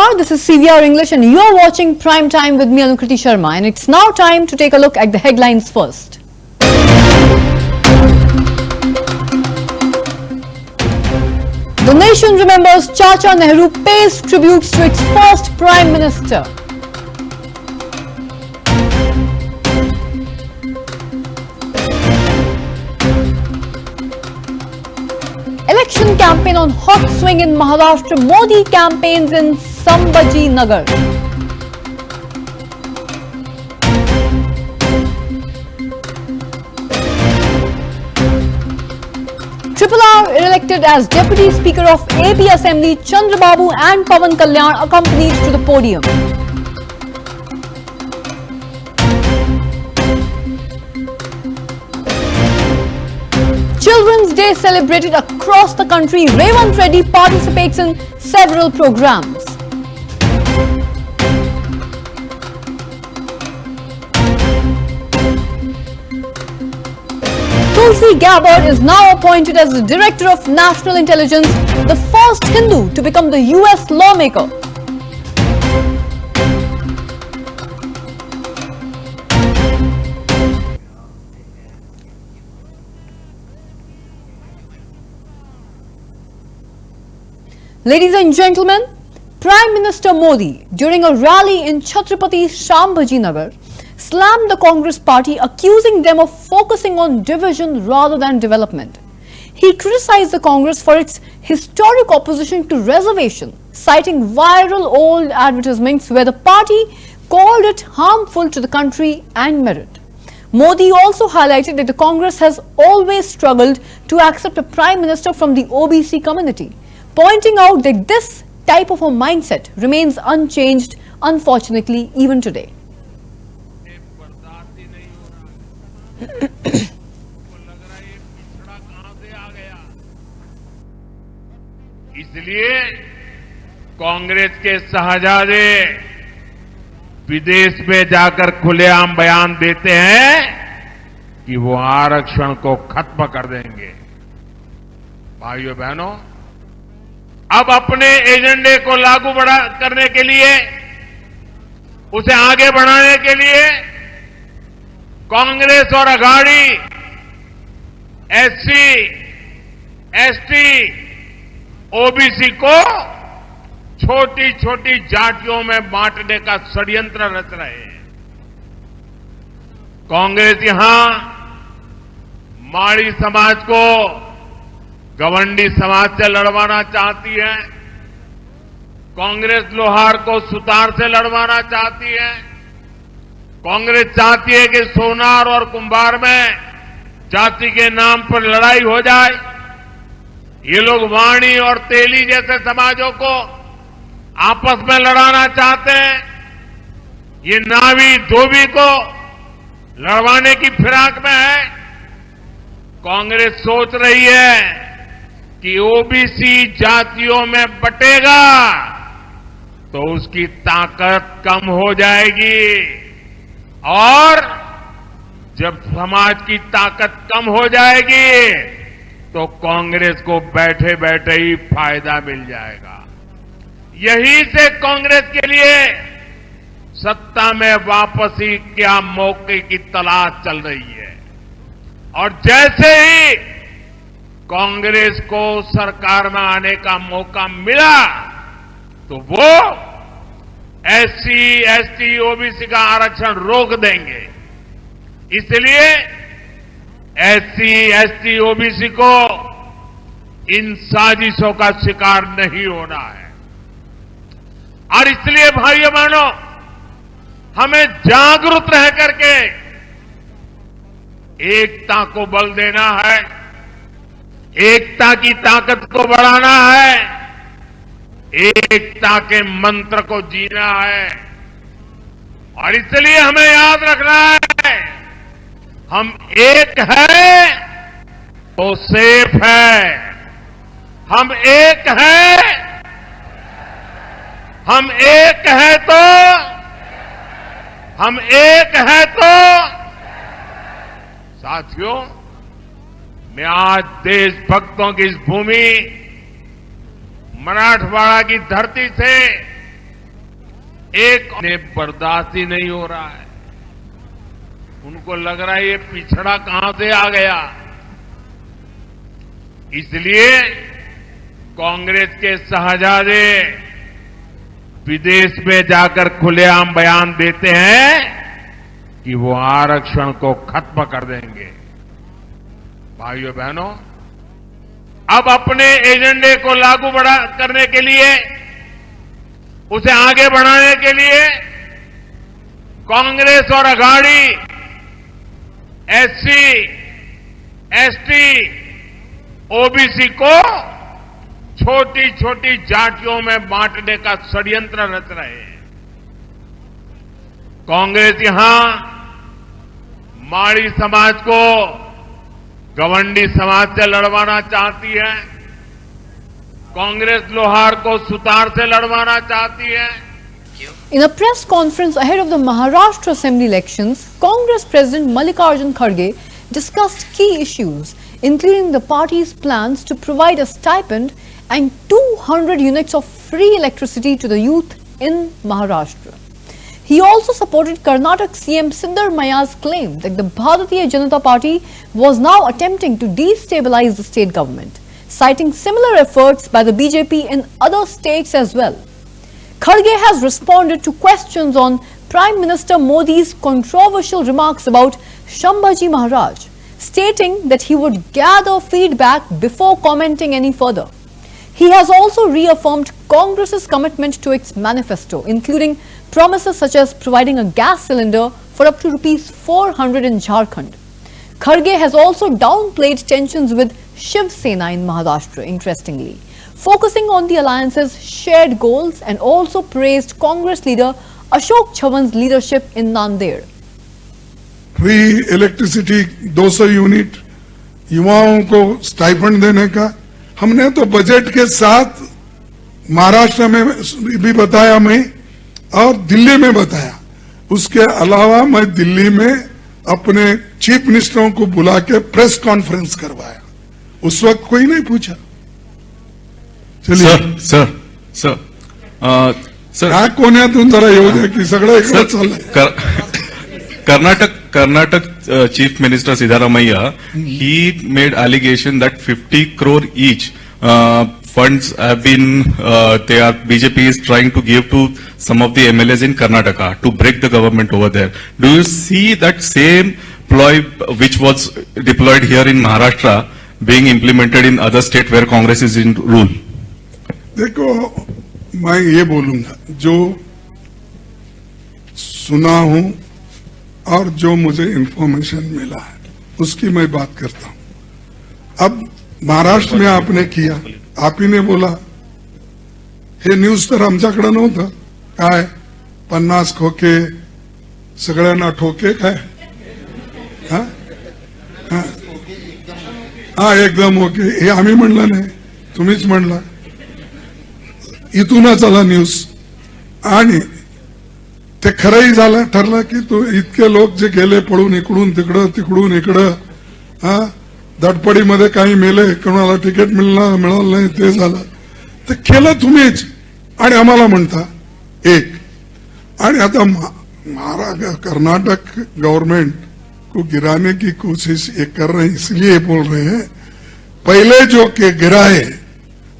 Namaskar, this is CVR English and you're watching Prime Time with me, Anukriti Sharma, and it's now time to take a look at the headlines first. The nation remembers Chacha Nehru pays tributes to its first Prime Minister. Election campaign on hot swing in Maharashtra. Modi campaigns in Sambhaji Nagar. Triple R elected as Deputy Speaker of AP Assembly. Chandrababu and Pawan Kalyan accompanied to the podium. Children's Day celebrated across the country. Revant Reddy participates in several programs. Tulsi Gabbard is now appointed as the Director of National Intelligence, the first Hindu to become the US lawmaker. Ladies and gentlemen, Prime Minister Modi, during a rally in Chhatrapati Sambhaji Nagar, slammed the Congress party, accusing them of focusing on division rather than development. He criticized the Congress for its historic opposition to reservation, citing viral old advertisements where the party called it harmful to the country and merit. Modi also highlighted that the Congress has always struggled to accept a Prime Minister from the OBC community, pointing out that this type of a mindset remains unchanged, unfortunately, even today. इसलिए कांग्रेस के शहजादे विदेश में जाकर खुलेआम बयान देते हैं कि वो आरक्षण को खत्म कर देंगे। भाइयों बहनों, अब अपने एजेंडे को लागू करने के लिए, उसे आगे बढ़ाने के लिए कांग्रेस और अघाड़ी एससी, एसटी, ओबीसी को छोटी छोटी जातियों में बांटने का षड्यंत्र रच रहे हैं। कांग्रेस यहां माड़ी समाज को गवंडी समाज से लड़वाना चाहती है। कांग्रेस लोहार को सुतार से लड़वाना चाहती है। कांग्रेस चाहती है कि सोनार और कुंभार में जाति के नाम पर लड़ाई हो जाए। ये लोग वाणी और तेली जैसे समाजों को आपस में लड़ाना चाहते हैं। ये नावी धोबी को लड़वाने की फिराक में है। कांग्रेस सोच रही है कि ओबीसी जातियों में बटेगा तो उसकी ताकत कम हो जाएगी, और जब समाज की ताकत कम हो जाएगी तो कांग्रेस को बैठे बैठे ही फायदा मिल जाएगा। यही से कांग्रेस के लिए सत्ता में वापसी क्या मौके की तलाश चल रही है, और जैसे ही कांग्रेस को सरकार में आने का मौका मिला तो वो एससी, एसटी, ओबीसी का आरक्षण रोक देंगे। इसलिए एससी, एसटी, ओबीसी को इन साजिशों का शिकार नहीं होना है। और इसलिए भाइयों बहनों, हमें जागरूक रह करके एकता को बल देना है, एकता की ताकत को बढ़ाना है, एकता के मंत्र को जीना है। और इसलिए हमें याद रखना है, हम एक हैं तो सेफ है, हम एक हैं, हम एक हैं तो, हम एक हैं तो। साथियों, मैं आज देशभक्तों की इस भूमि मराठवाड़ा की धरती से एक ने बर्दाश्त ही नहीं हो रहा है। उनको लग रहा है ये पिछड़ा कहां से आ गया। इसलिए कांग्रेस के शहजादे विदेश में जाकर खुलेआम बयान देते हैं कि वो आरक्षण को खत्म कर देंगे। भाइयों बहनों, अब अपने एजेंडे को लागू करने के लिए, उसे आगे बढ़ाने के लिए कांग्रेस और अघाड़ी एससी, एसटी, ओबीसी को छोटी छोटी जातियों में बांटने का षड्यंत्र रच रहे हैं। कांग्रेस यहां माड़ी समाज को गवंडी समाज से लड़वाना चाहती है। कांग्रेस लोहार को सुतार से लड़वाना चाहती है। In a press conference ahead of the Maharashtra Assembly elections, Congress President Mallikarjun Kharge discussed key issues, including the party's plans to provide a stipend and 200 units of free electricity to the youth in Maharashtra. He also supported Karnataka CM Siddaramaya's claim that the Bharatiya Janata Party was now attempting to destabilize the state government, citing similar efforts by the BJP in other states as well. Kharge has responded to questions on Prime Minister Modi's controversial remarks about Shambhaji Maharaj, stating that he would gather feedback before commenting any further. He has also reaffirmed Congress's commitment to its manifesto, including promises such as providing a gas cylinder for up to Rs 400 in Jharkhand. Kharge has also downplayed tensions with Shiv Sena in Maharashtra, interestingly, focusing on the alliance's shared goals, and also praised Congress leader Ashok Chavan's leadership in Nanded. Free electricity 200 unit, युवाओं को stipend देने का हमने तो budget के साथ महाराष्ट्र में भी बताया मैं, और दिल्ली में बताया। उसके अलावा मैं दिल्ली में अपने चीफ मिनिस्टरों को बुला के प्रेस कॉन्फ्रेंस करवाया। उस वक्त कोई नहीं पूछा। सर हा कोण आहे तू जरा येऊ द्या की सगळं एकदा चाललंय। Karnataka Chief Minister Siddaramaiah, he made allegation that 50 crore each funds have been, BJP is trying to give to some of the MLAs in Karnataka to break the government over there. Do you see that same ploy which was deployed here in Maharashtra being implemented in other states where Congress is in rule? देखो, मैं ये बोलूंगा जो सुना हूं और जो मुझे इंफॉर्मेशन मिला है उसकी मैं बात करता हूं। अब महाराष्ट्र में आपने किया, आप ही ने बोला, हे न्यूज तर आमच्याकडे नव्हतं काय 50 खोके सगळ्यांना ठोके काय हा एकदम ओके हे आम्ही म्हणलं नाही, तुम्हीच म्हणला। इथूनच आला न्यूज आणि ते खरंही झालं ठरलं की तो इतके लोक जे गेले पळून इकडून तिकडं तिकडून इकडं धडपडीमध्ये काही मेले, कोणाला तिकीट मिळालं नाही, ते झालं। ते केलं तुम्हीच आणि आम्हाला म्हणता एक। आणि आता कर्नाटक गवर्नमेंट को गिराने की कोशिश ये कर रहे हैं, इसलिए बोल रहे हैं पहले जो के गिराए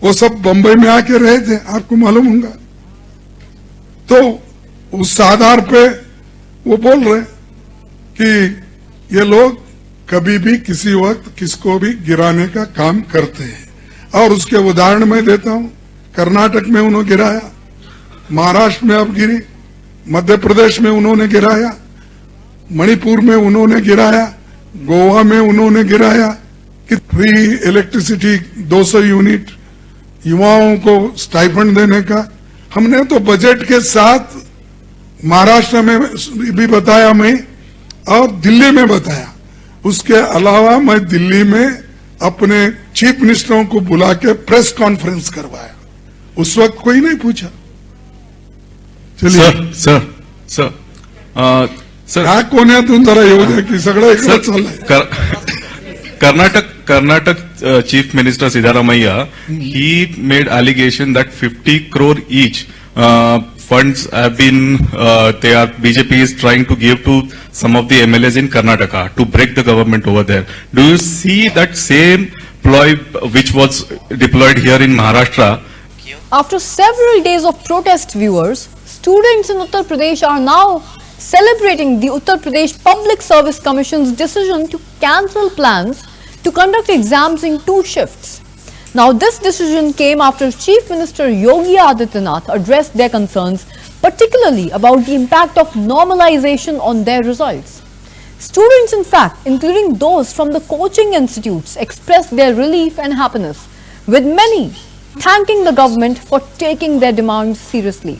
वो सब बंबई में आके रहे थे, आपको मालूम होगा। तो उस आधार पे वो बोल रहे कि ये लोग कभी भी किसी वक्त किसको भी गिराने का काम करते हैं। और उसके उदाहरण मैं देता हूं, कर्नाटक में उन्होंने गिराया, महाराष्ट्र में अब गिरी, मध्य प्रदेश में उन्होंने गिराया, मणिपुर में उन्होंने गिराया, गोवा में उन्होंने गिराया कि फ्री इलेक्ट्रिसिटी 200 यूनिट, युवाओं को स्टाइपेंड देने का हमने तो बजट के साथ महाराष्ट्र में भी बताया मैं, और दिल्ली में बताया। उसके अलावा मैं दिल्ली में अपने चीफ मिनिस्टरों को बुला के प्रेस कॉन्फ्रेंस करवाया। उस वक्त कोई नहीं पूछा। चलिए सर हा कोण आहे तुम्ही जरा येऊ द्या की सगळं एकदा चाललंय। Karnataka Chief Minister Siddaramaiah, he made allegation that 50 crore each funds have been, BJP is trying to give to some of the MLAs in Karnataka to break the government over there. Do you see that same ploy which was deployed here in Maharashtra? After several days of protest, viewers, students in Uttar Pradesh are now celebrating the Uttar Pradesh Public Service Commission's decision to cancel plans to conduct exams in 2 shifts. Now, this decision came after Chief Minister Yogi Adityanath addressed their concerns, particularly about the impact of normalization on their results. Students, in fact, including those from the coaching institutes, expressed their relief and happiness, with many thanking the government for taking their demands seriously.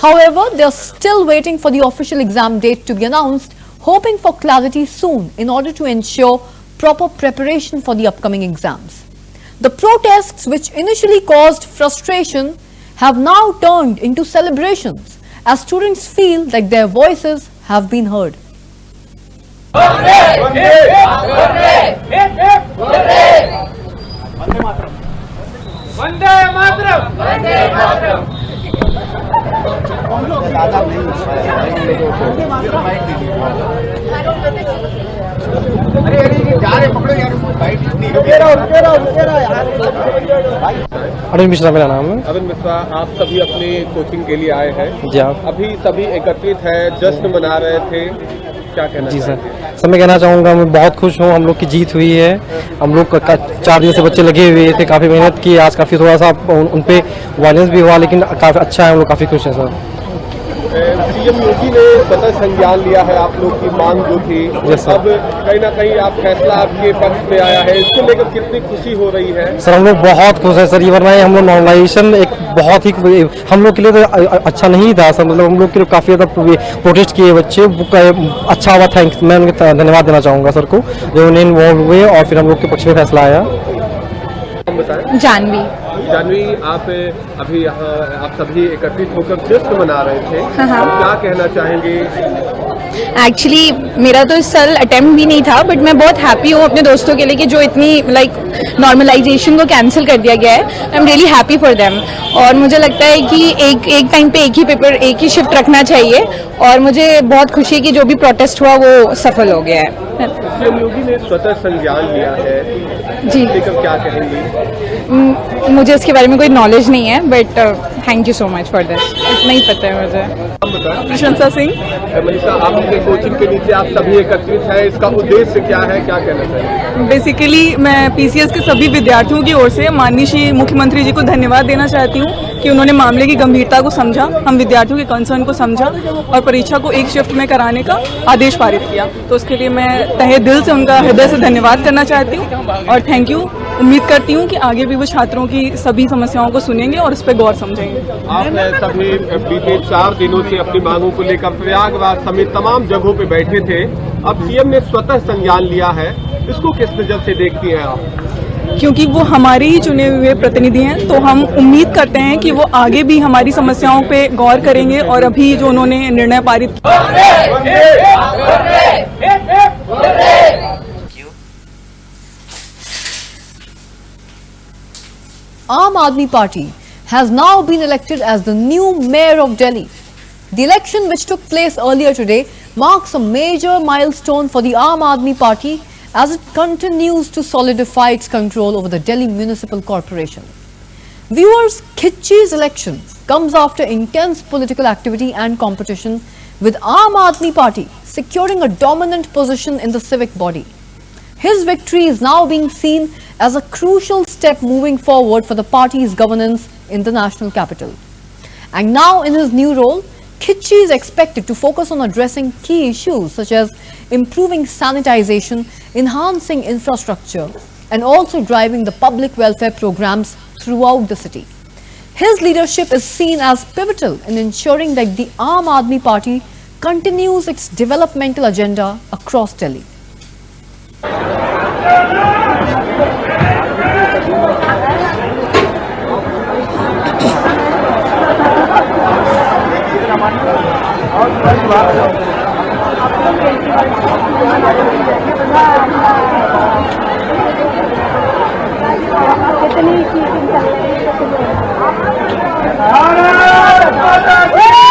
However, they are still waiting for the official exam date to be announced, hoping for clarity soon in order to ensure proper preparation for the upcoming exams. The protests, which initially caused frustration, have now turned into celebrations as students feel like their voices have been heard. Arvind Mishra मेरा नाम है। अरविंद मिश्रा, आप सभी अपने coaching के लिए आए हैं। जी हाँ। अभी सभी एकत्रित है, जश्न मना रहे थे, क्या कहना जी चाहेंगे? सर मैं कहना चाहूँगा मैं बहुत खुश हूँ, हम लोग की जीत हुई है। हम लोग 4 दिन से बच्चे लगे हुए थे, काफ़ी मेहनत की, आज काफ़ी थोड़ा सा उन पे वायलेंस भी हुआ, लेकिन काफ़ी अच्छा है, हम लोग काफ़ी खुश हैं सर। सीएम योगी ने स्वतः संज्ञान लिया है आप लोग की मांग जो थी। अब कहीं ना कहीं आप फैसला आपके पक्ष में आया है, इसको लेकर कितनी खुशी हो रही है? सर हम लोग बहुत खुश है सर, ये वरना हम लोग नॉर्मलाइजेशन एक बहुत ही हम लोग के लिए तो अच्छा नहीं था सर, मतलब हम लोग के लिए काफ़ी ज़्यादा प्रोटेस्ट किए बच्चे, अच्छा हुआ। थैंक्स, मैं उनके धन्यवाद देना चाहूँगा सर को, जो उन्हें इन्वॉल्व हुए और फिर हम लोग के पक्ष में फैसला आया। जानवी, आप अभी यहाँ आप सभी एकत्रित होकर जश्न मना रहे थे। हाँ। आप क्या कहना चाहेंगे? एक्चुअली मेरा तो इस साल अटेम्प्ट भी नहीं था, बट मैं बहुत हैप्पी हूँ अपने दोस्तों के लिए कि जो इतनी नॉर्मलाइजेशन को कैंसिल कर दिया गया है। I am really happy for them. और मुझे लगता है कि एक टाइम पे एक ही पेपर, एक ही शिफ्ट रखना चाहिए, और मुझे बहुत खुशी है कि जो भी प्रोटेस्ट हुआ वो सफल हो गया है। सीएम योगी ने स्वतः संज्ञान लिया है, जी, लेकर क्या कहेंगे? मुझे इसके बारे में कोई नॉलेज नहीं है, but thank you so much for this, इतना ही पता है मुझे। प्रशंसा सिंह, मनीषा, आपके कोचिंग के नीचे आप सभी एकत्रित हैं, इसका उद्देश्य क्या है, क्या कहना चाहिए? बेसिकली मैं पीसीएस के सभी विद्यार्थियों की ओर से माननीय श्री मुख्यमंत्री जी को धन्यवाद देना चाहती हूँ कि उन्होंने मामले की गंभीरता को समझा, हम विद्यार्थियों के कंसर्न को समझा और परीक्षा को एक शिफ्ट में कराने का आदेश पारित किया। तो उसके लिए मैं तहे दिल से उनका हृदय से धन्यवाद करना चाहती हूँ और थैंक यू। उम्मीद करती हूँ कि आगे भी वो छात्रों की सभी समस्याओं को सुनेंगे और उस पर गौर समझेंगे। आप सभी बीते 4 दिनों से अपनी मांगों को लेकर प्रयागराज समेत तमाम जगहों पे बैठे थे, अब सीएम ने स्वतः संज्ञान लिया है, इसको किस नजर से देखती हैं आप? क्योंकि वो हमारे ही चुने हुए प्रतिनिधि हैं, तो हम उम्मीद करते हैं कि वो आगे भी हमारी समस्याओं पे गौर करेंगे और अभी जो उन्होंने निर्णय पारित Aam Aadmi Party has now been elected as the new mayor of Delhi. The election, which took place earlier today, marks a major milestone for the Aam Aadmi Party as it continues to solidify its control over the Delhi Municipal Corporation. Viewers, Khitchi's election comes after intense political activity and competition, with Aam Aadmi Party securing a dominant position in the civic body. His victory is now being seen as a crucial step moving forward for the party's governance in the national capital. And now in his new role, Khitchi is expected to focus on addressing key issues such as improving sanitization, enhancing infrastructure, and also driving the public welfare programs throughout the city. His leadership is seen as pivotal in ensuring that the Aam Aadmi Party continues its developmental agenda across Delhi. Bharat माता की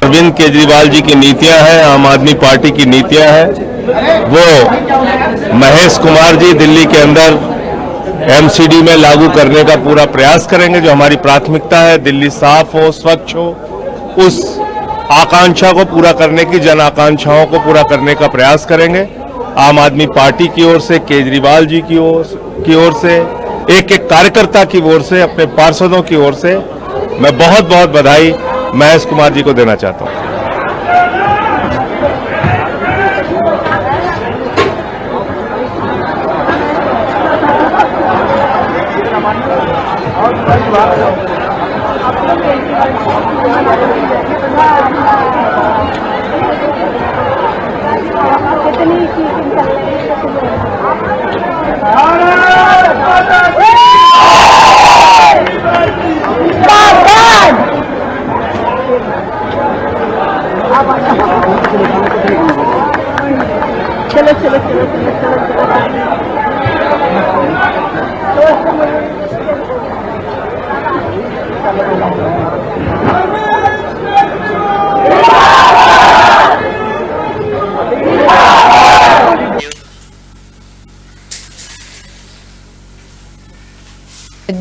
अरविंद केजरीवाल जी की नीतियां हैं, आम आदमी party की नीतियां हैं, वो महेश कुमार जी दिल्ली के अंदर एमसीडी में लागू करने का पूरा प्रयास करेंगे। जो हमारी प्राथमिकता है, दिल्ली साफ हो, स्वच्छ हो, उस आकांक्षा को पूरा करने की, जन आकांक्षाओं को पूरा करने का प्रयास करेंगे। आम आदमी पार्टी की ओर से, केजरीवाल जी की ओर से, एक एक कार्यकर्ता की ओर से, अपने पार्षदों की ओर से मैं बहुत बहुत बधाई महेश कुमार जी को देना चाहता हूं।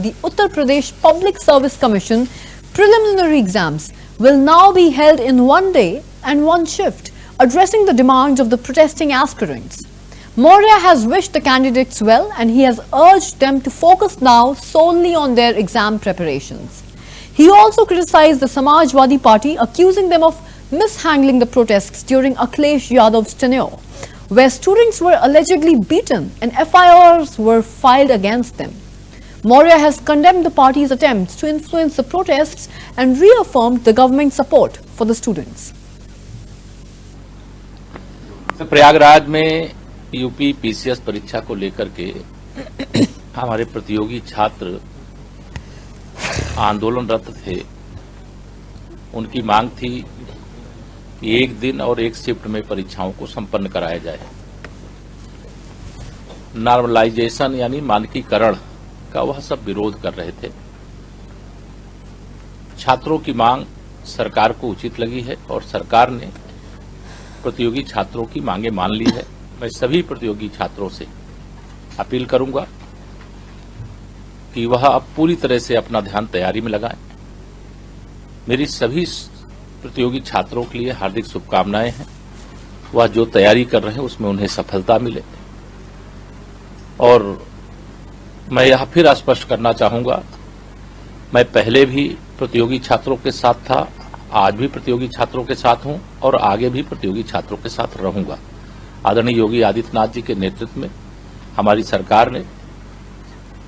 The Uttar Pradesh Public Service Commission preliminary exams will now be held in one day and one shift, addressing the demands of the protesting aspirants. Maurya has wished the candidates well and he has urged them to focus now solely on their exam preparations. He also criticized the Samajwadi Party, accusing them of mishandling the protests during Akhilesh Yadav's tenure, where students were allegedly beaten and FIRs were filed against them. Maurya has condemned the party's attempts to influence the protests and reaffirmed the government's support for the students. Prayagraj में UP PCS परीक्षा को लेकर के हमारे प्रतियोगी छात्र आंदोलनरत थे। उनकी मांग थी कि एक दिन और एक शिफ्ट में परीक्षाओं को संपन्न कराया जाए। नॉर्मलाइजेशन यानी मानकीकरण का वह सब विरोध कर रहे थे। छात्रों की मांग सरकार को उचित लगी है और सरकार ने प्रतियोगी छात्रों की मांगे मान ली है। मैं सभी प्रतियोगी छात्रों से अपील करूंगा कि वह अब पूरी तरह से अपना ध्यान तैयारी में लगाएं। मेरी सभी प्रतियोगी छात्रों के लिए हार्दिक शुभकामनाएं हैं। वह जो तैयारी कर रहे हैं उसमें उन्हें सफलता मिले। और मैं यह फिर स्पष्ट करना चाहूंगा, मैं पहले भी प्रतियोगी छात्रों के साथ था, आज भी प्रतियोगी छात्रों के साथ हूं और आगे भी प्रतियोगी छात्रों के साथ रहूंगा। आदरणीय योगी आदित्यनाथ जी के नेतृत्व में हमारी सरकार ने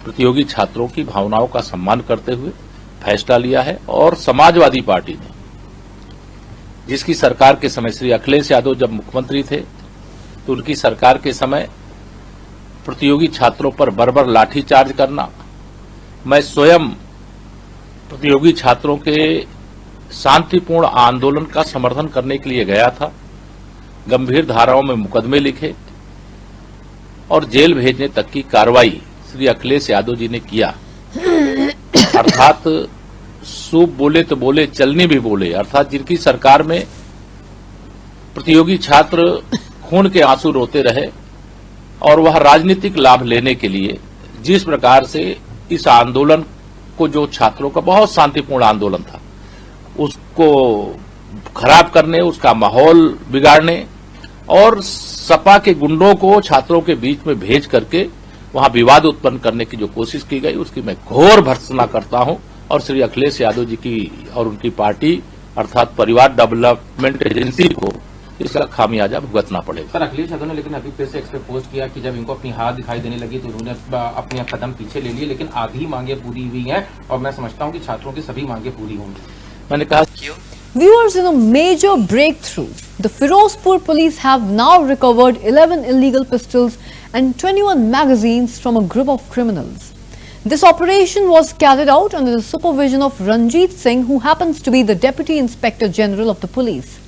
प्रतियोगी छात्रों की भावनाओं का सम्मान करते हुए फैसला लिया है। और समाजवादी पार्टी ने, जिसकी सरकार के समय श्री अखिलेश यादव जब मुख्यमंत्री थे, तो उनकी सरकार के समय प्रतियोगी छात्रों पर बर्बर लाठीचार्ज करना। मैं स्वयं प्रतियोगी छात्रों के शांतिपूर्ण आंदोलन का समर्थन करने के लिए गया था, गंभीर धाराओं में मुकदमे लिखे और जेल भेजने तक की कार्रवाई श्री अखिलेश यादव जी ने किया। अर्थात सूप बोले तो बोले, चलनी भी बोले। अर्थात जिनकी सरकार में प्रतियोगी छात्र खून के आंसू रोते रहे और वह राजनीतिक लाभ लेने के लिए जिस प्रकार से इस आंदोलन को, जो छात्रों का बहुत शांतिपूर्ण आंदोलन था, उसको खराब करने, उसका माहौल बिगाड़ने और सपा के गुंडों को छात्रों के बीच में भेज करके वहां विवाद उत्पन्न करने की जो कोशिश की गई, उसकी मैं घोर भर्त्सना करता हूं और श्री अखिलेश यादव जी की और उनकी पार्टी अर्थात परिवार डेवलपमेंट एजेंसी को इसका खामियाजा भुगतना पड़ेगा। सर, अखिलेश यादव ने लेकिन अभी फिर से एक्सप्रेस पोस्ट किया कि जब इनको अपनी हार दिखाई देने लगी तो उन्होंने अपने कदम पीछे ले लिए, लेकिन आधी मांगे पूरी हुई हैं और मैं समझता हूं कि छात्रों की सभी मांगे पूरी होंगी। मैंने कहा Viewers, in a major breakthrough, the Firozpur police have now recovered 11 illegal pistols and 21 magazines from a group of criminals. This operation was carried out under the supervision of Ranjit Singh, who happens to be the Deputy Inspector General of the police.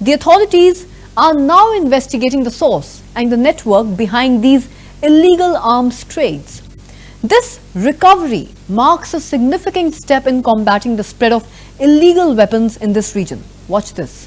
The authorities are now investigating the source and the network behind these illegal arms trades. This recovery marks a significant step in combating the spread of illegal weapons in this region. Watch this.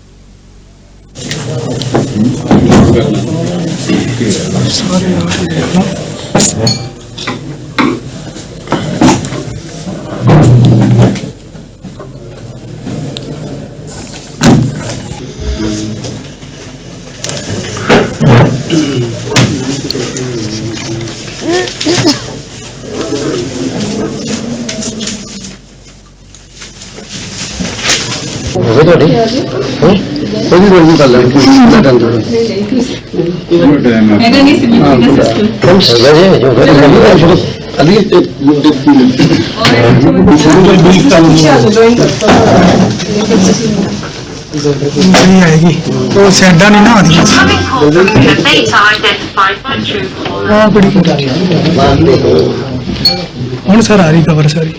आएगी तो सेडा नहीं ना आती हूँ sir आ रही खबर सारी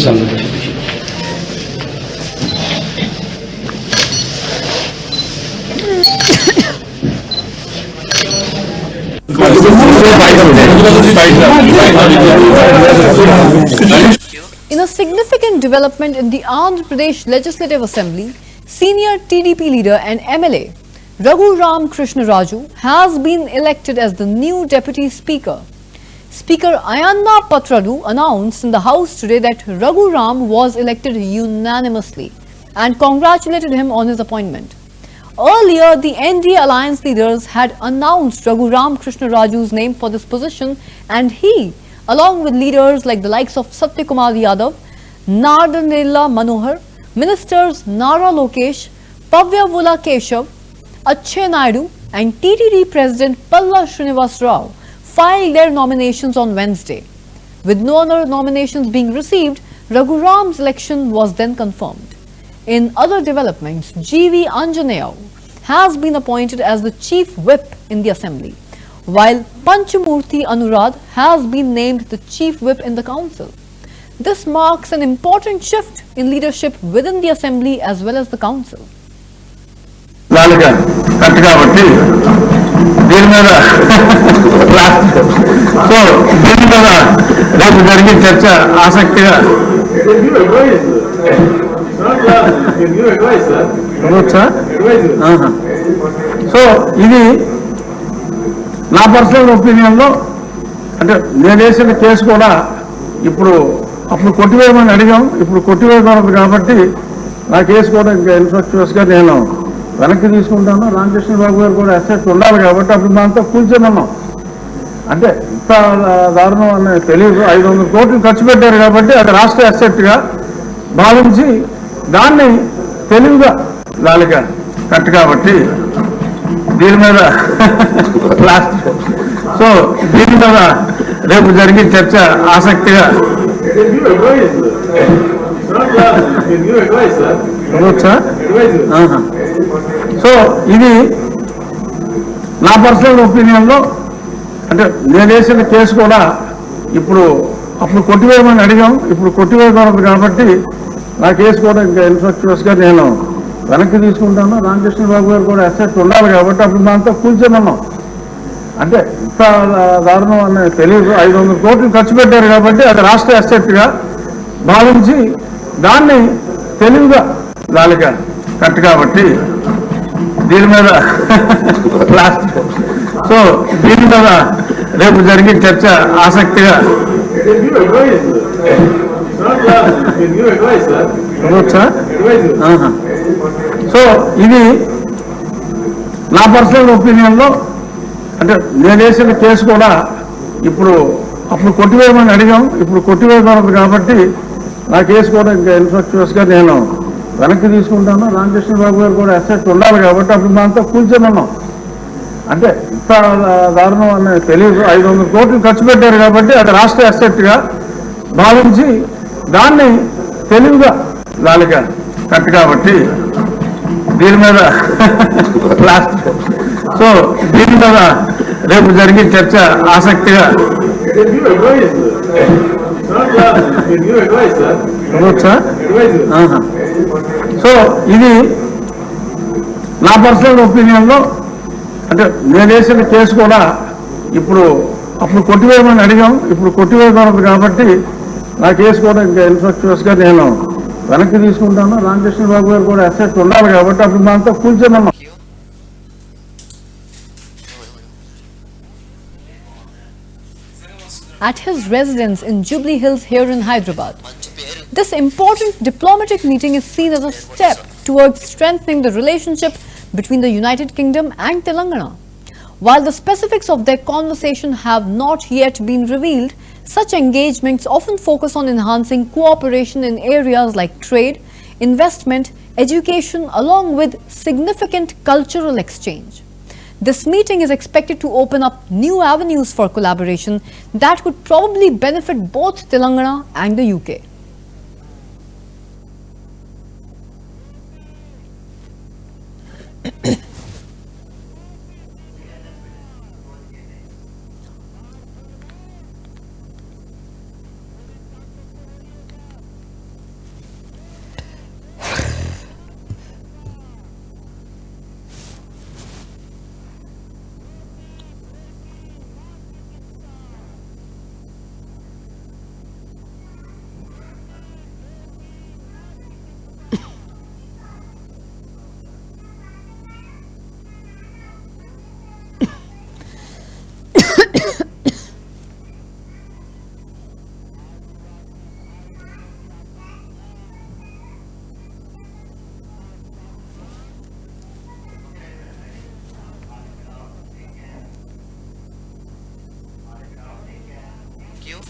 sir In a significant development in the Andhra Pradesh Legislative Assembly, senior TDP leader and MLA Raghu Ram Krishna Raju has been elected as the new Deputy Speaker. Speaker Ayanna Patradu announced in the House today that Raghu Ram was elected unanimously and congratulated him on his appointment. Earlier, the NDA alliance leaders had announced Raghu Ram Krishna Raju's name for this position, and he, along with leaders like the likes of Satyakumar Yadav, Nardanella Manohar, ministers Nara Lokesh, Pavya Vula Keshav, Achay Naidu and TTD President Palla Srinivas Rao filed their nominations on Wednesday. With no other nominations being received, Raghu Ram's election was then confirmed. In other developments, G.V. Anjaneyar has been appointed as the Chief Whip in the Assembly, while Panchamurthy Anurad has been named the Chief Whip in the Council. This marks an important shift in leadership within the Assembly as well as the Council. So ఇది నా personal ఒపీనియన్లో అంటే నేను వేసిన case కూడా ఇప్పుడు అప్పుడు కొట్టివేయమని అడిగాం, ఇప్పుడు కొట్టివేయకూడదు కాబట్టి నా కేసు కూడా ఇంకా ఇన్ఫ్రాస్ట్రక్చర్స్గా నేను వెనక్కి తీసుకుంటాను. రామకృష్ణబాబు గారు కూడా అసెట్ ఉండాలి కాబట్టి అప్పుడు మనతో కూర్చొని అంటే ఇంత దారుణం అని తెలియదు. 500 కోట్లు ఖర్చు పెట్టారు కాబట్టి అది రాష్ట్ర అసెట్గా భావించి దాన్ని తెలివిగా దానిగా కట్టు కాబట్టి దీని మీద లాస్ట్ సో దీని మీద రేపు జరిగే చర్చ ఆసక్తిగా సో ఇది నా పర్సనల్ ఒపీనియన్లో అంటే నేను వేసిన కేసు కూడా ఇప్పుడు అప్పుడు కొట్టివేయమని అడిగాం, ఇప్పుడు కొట్టివేయకూడదు కాబట్టి నా కేసు కూడా ఇంకా ఇన్ఫ్రాస్ట్రక్చర్స్గా నేను వెనక్కి తీసుకుంటాను. రామకృష్ణ బాబు గారు కూడా అసెట్ ఉండాలి కాబట్టి అప్పుడు దాంతో కూర్చోమన్నాం. అంటే ఇంత దారుణం అని తెలియదు. 500 కోట్లు ఖర్చు పెట్టారు కాబట్టి అది రాష్ట్ర అసెట్గా భావించి దాన్ని తెలివిగా దానిగా కట్టు కాబట్టి దీని మీద లాస్ట్ సో దీని మీద రేపు జరిగే చర్చ ఆసక్తిగా సో ఇది నా పర్సనల్ ఒపీనియన్లో అంటే నేను వేసిన కేసు కూడా ఇప్పుడు అప్పుడు కొట్టివేయమని అడిగాం, ఇప్పుడు కొట్టివేయకూడదు కాబట్టి నా కేసు కూడా ఇంకా ఇన్ఫ్రాస్ట్రక్చర్స్గా నేను వెనక్కి తీసుకుంటాను. రామకృష్ణ బాబు గారు కూడా అసెట్ ఉండాలి కాబట్టి అప్పుడు దాంతో కూర్చోమన్నాం. అంటే ఇంత దారుణం అని తెలియదు. 500 కోట్లు ఖర్చు పెట్టారు కాబట్టి అది రాష్ట్ర అసెట్గా భావించి దాన్ని తెలివిగా దానిగా కట్టు కాబట్టి దీని మీద లాస్ట్ సో దీని మీద రేపు జరిగే చర్చ ఆసక్తిగా సో ఇది నా పర్సనల్ ఒపీనియన్లో అంటే నేను వేసిన కేసు కూడా ఇప్పుడు అప్పుడు కొట్టివేయమని అడిగాం, ఇప్పుడు కొట్టివేయకూడదు కాబట్టి నా కేసు కూడా ఇంకా ఇన్ఫ్రాస్ట్రక్చర్స్గా నేను వెనక్కి తీసుకుంటాను. రామకృష్ణ బాబు గారు కూడా అసెట్ ఉండాలి కాబట్టి అప్పుడు దాంతో కూర్చోమన్నాం. At his residence in Jubilee Hills here in Hyderabad. This important diplomatic meeting is seen as a step towards strengthening the relationship between the United Kingdom and Telangana. While the specifics of their conversation have not yet been revealed, such engagements often focus on enhancing cooperation in areas like trade, investment, education, along with significant cultural exchange. This meeting is expected to open up new avenues for collaboration that could probably benefit both Telangana and the UK.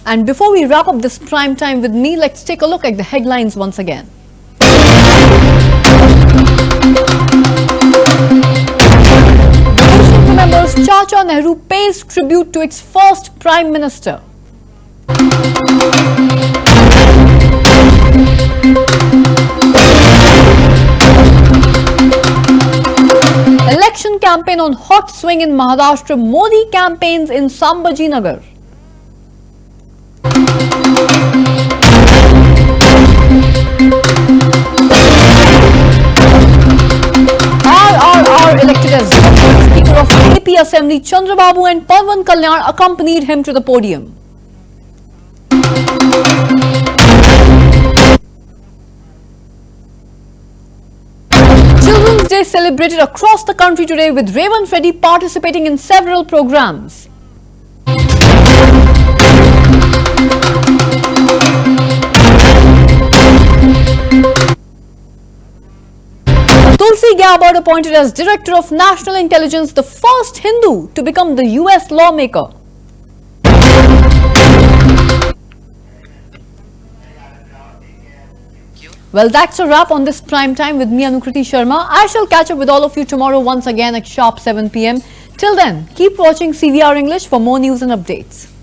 And before we wrap up this prime time with me, let's take a look at the headlines once again. Nation remembers Chacha Nehru pays tribute to its first Prime Minister. Election campaign on hot swing in Maharashtra. Modi campaigns in Sambhaji Nagar. RRR elected as Deputy Speaker of AP Assembly. Chandrababu and Pawan Kalyan accompanied him to the podium. Children's Day celebrated across the country today with Revanth Reddy participating in several programs. Tulsi Gabbard appointed as Director of National Intelligence, the first Hindu to become the US lawmaker. Well, that's a wrap on this prime time with me, Anukriti Sharma. I shall catch up with all of you tomorrow once again at sharp 7 p.m. Till then, keep watching CVR English for more news and updates.